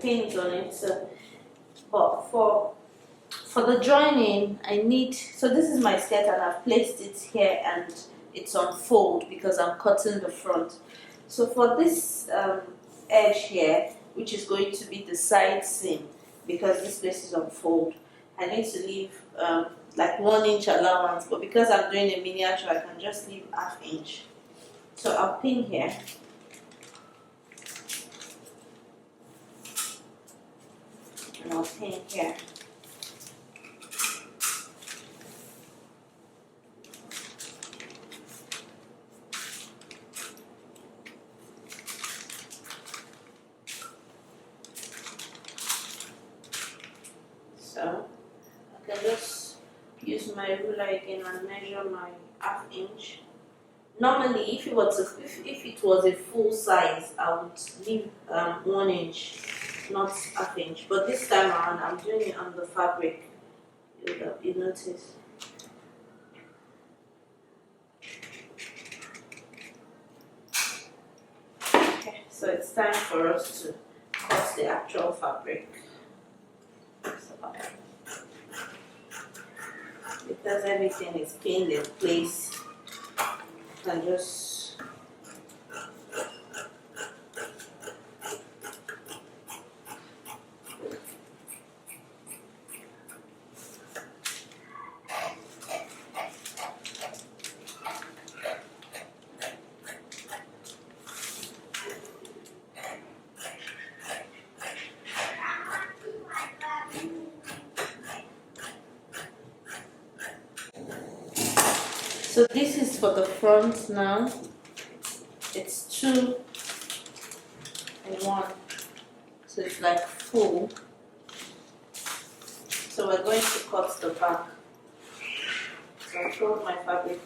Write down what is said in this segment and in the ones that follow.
pins on it. So, but for the joining, I need, so this is my skirt and I've placed it here and it's on fold because I'm cutting the front. So for this edge here, which is going to be the side seam, because this place is on fold, I need to leave like 1 inch allowance, but because I'm doing a miniature, I can just leave ½ inch. So I'll pin here. And I'll pin here. So I can just use my ruler again and measure my ½ inch. Normally, if it was a full size, I would leave 1 inch, not ½ inch. But this time around, I'm doing it on the fabric. You notice. Okay, so it's time for us to cut the actual fabric. Because everything is pinned in place, you can just so this is for the front now. It's 2 in 1, so it's like full. So we're going to cut the back. So I fold my fabric.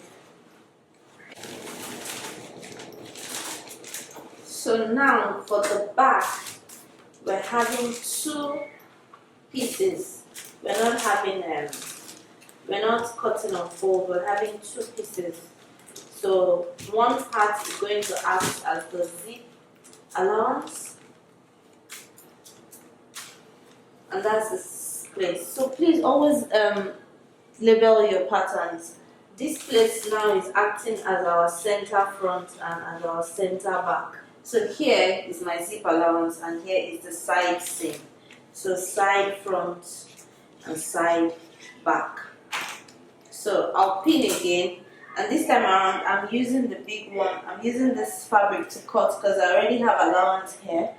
So now for the back, we're having 2 pieces. We're not cutting on fold, we're having 2 pieces. So one part is going to act as the zip allowance, and that's this place. So please always label your patterns. This place now is acting as our center front and as our center back. So here is my zip allowance and here is the side seam. So side front and side back. So I'll pin again, and this time around I'm using the big one. I'm using this fabric to cut because I already have allowance here,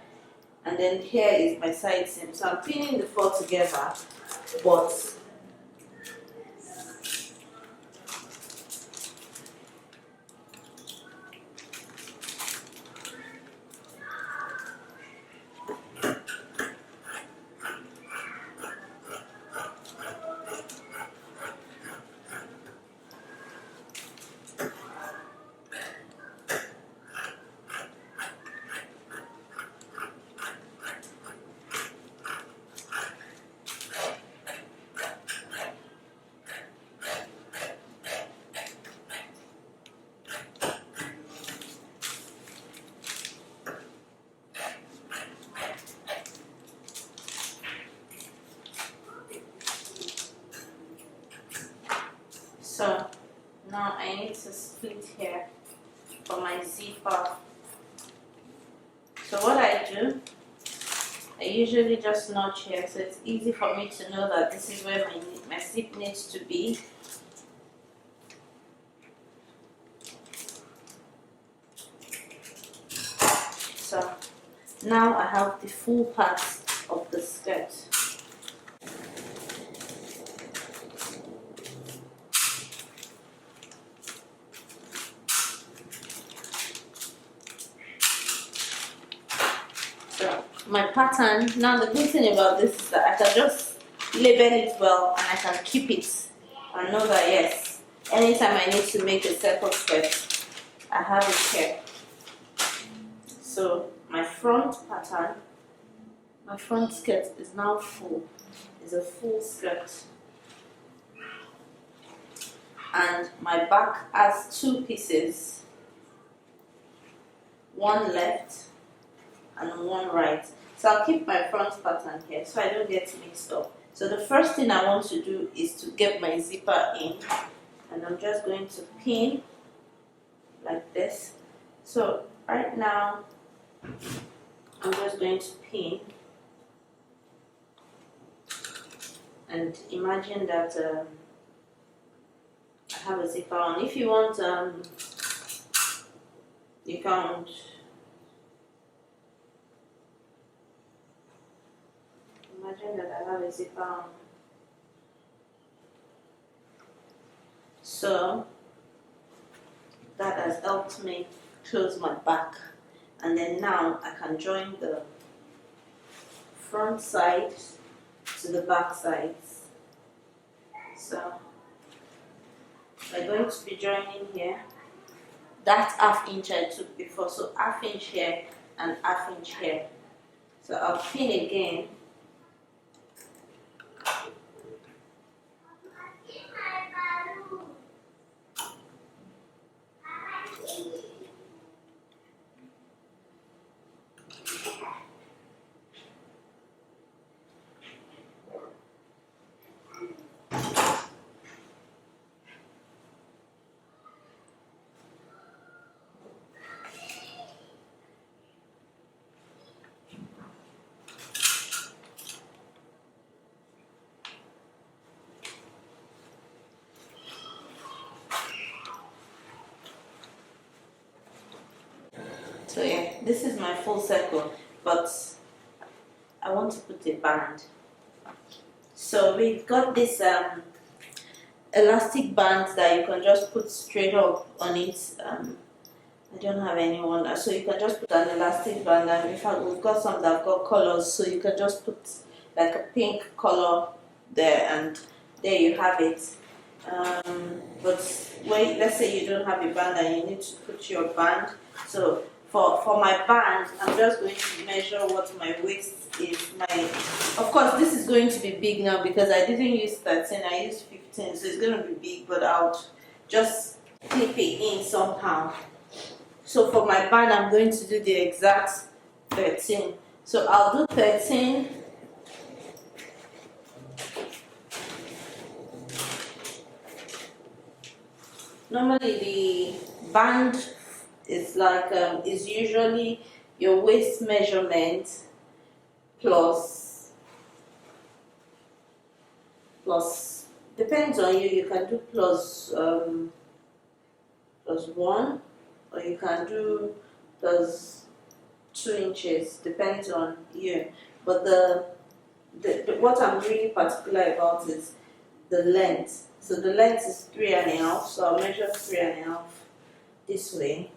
and then here is my side seam. So I'm pinning the 4 together, but so now I need to split here for my zipper. So what I do, I usually just notch here, so it's easy for me to know that this is where my zip needs to be. So now I have the full part of the skirt. My pattern, now the good thing about this is that I can just label it well and I can keep it and know that yes, anytime I need to make a circle skirt, I have it here. So my front pattern, my front skirt is now full, is a full skirt, and my back has 2 pieces, one left and one right. So I'll keep my front pattern here so I don't get mixed up. So the first thing I want to do is to get my zipper in, and I'm just going to pin like this. So right now I'm just going to pin, and imagine that I have a zipper on. If you want, you can imagine that I have a zipper on. So that has helped me close my back, and then now I can join the front side to the back sides. So we're going to be joining here. That half inch I took before, so half inch here and half inch here. So I'll pin again. So yeah, this is my full circle, but I want to put a band. So we've got this elastic band that you can just put straight up on it. I don't have anyone, so you can just put an elastic band, and in fact we've got some that have got colors, so you can just put like a pink color there, and there you have it. But wait, let's say you don't have a band and you need to put your band. So for my band, I'm just going to measure what my waist is. Of course, this is going to be big now because I didn't use 13, I used 15, so it's going to be big, but I'll just clip it in somehow. So for my band, I'm going to do the exact 13. So I'll do 13. Normally the band is like is usually your waist measurement plus depends on you. You can do plus 1, or you can do plus 2 inches. Depends on you. But the what I'm really particular about is the length. So the length is 3.5. So I'll measure 3.5 this way.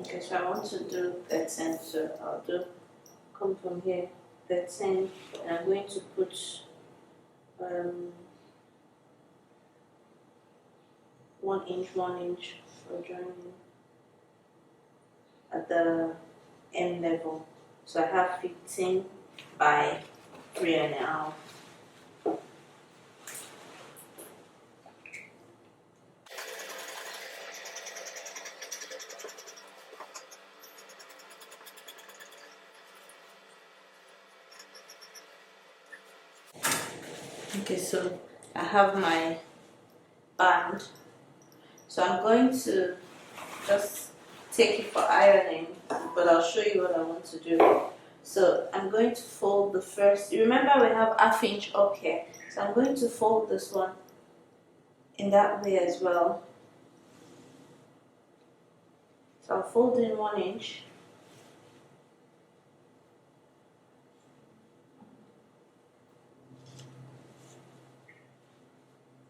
Okay, so I want to do 13, so I'll come from here, 13, and I'm going to put 1 inch for joining at the end level. So I have 15 by 3.5. Okay, so I have my band. So I'm going to just take it for ironing, but I'll show you what I want to do. So I'm going to fold the first. Remember, we have half inch up here. So I'm going to fold this one in that way as well. So I'll fold in 1 inch.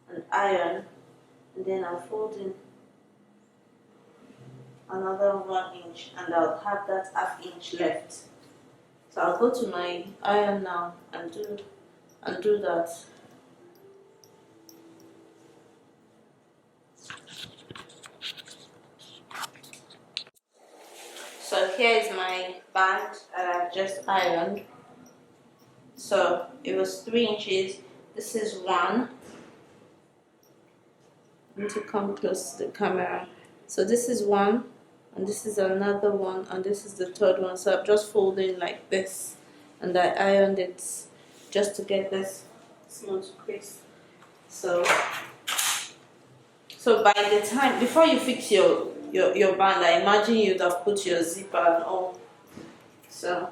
And iron, and then I'll fold in another 1 inch, and I'll have that half inch left. So I'll go to my iron now and do that. So here is my band that I've just ironed. So it was 3 inches. This is one. I need to come close to the camera. So this is one, and this is another one, and this is the third one. So I'm just folding like this, and I ironed it just to get this smooth crease. So by the time, before you fix your band, I imagine you'd have put your zipper and all. So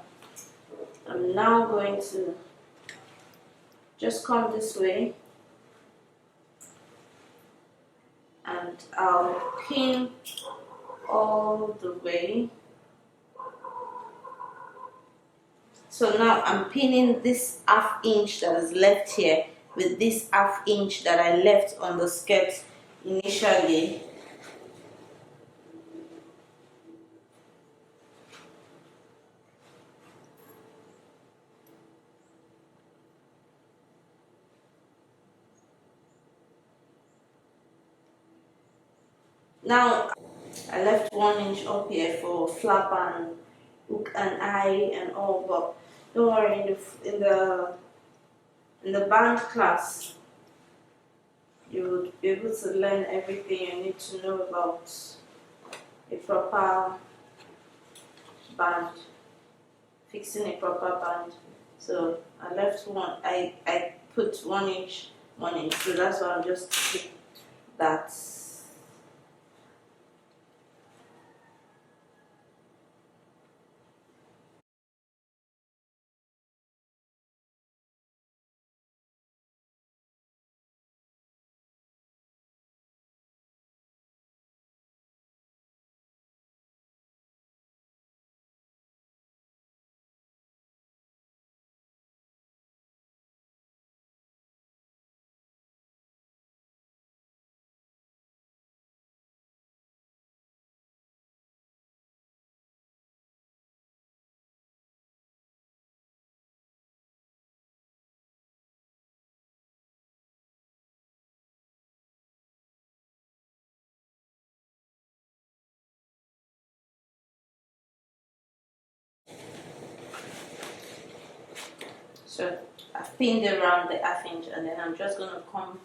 I'm now going to just come this way, and I'll pin all the way. So now I'm pinning this ½ inch that is left here with this ½ inch that I left on the skirt initially. Now I left 1 inch up here for flap and hook and eye and all, but don't worry, in the band class you would be able to learn everything you need to know about a proper band, fixing a proper band. So I left one, I put 1 inch, 1 inch, so that's why I'm just keep that. So I've pinned around the ½ inch, and then I'm just gonna come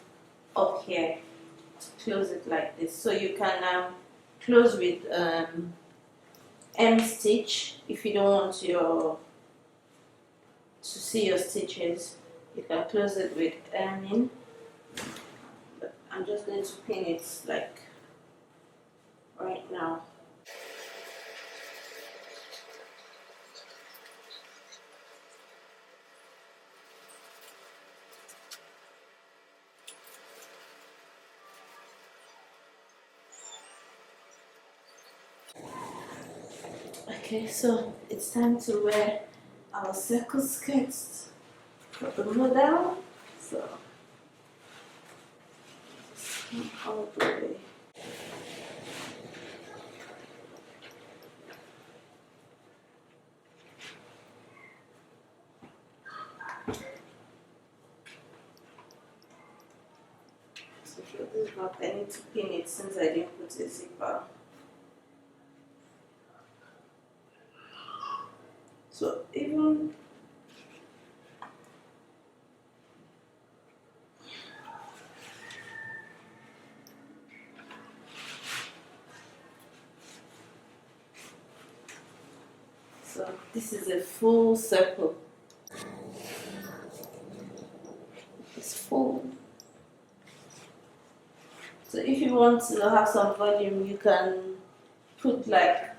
up here to close it like this. So you can close with M stitch if you don't want to see your stitches. You can close it with M in. But I'm just going to pin it like right now. Okay, so it's time to wear our circle skirts for the model. So just come all the way. So for this back, I need to pin it since I didn't put a zipper. So even so this is a full circle. It's full. So if you want to have some volume, you can put like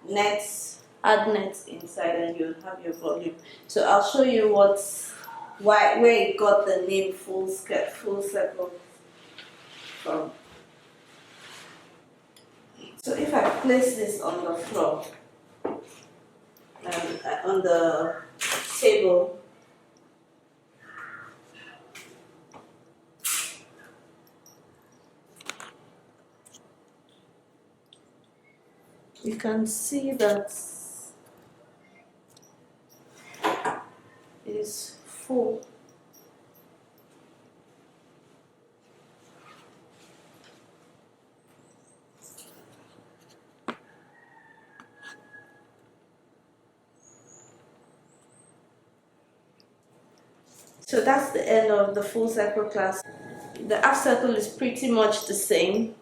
nets, add nets inside, and you'll have your volume. So I'll show you where it got the name full skirt, full circle from. So if I place this on the floor, on the table, you can see that it is full. So that's the end of the full circle class. The half circle is pretty much the same.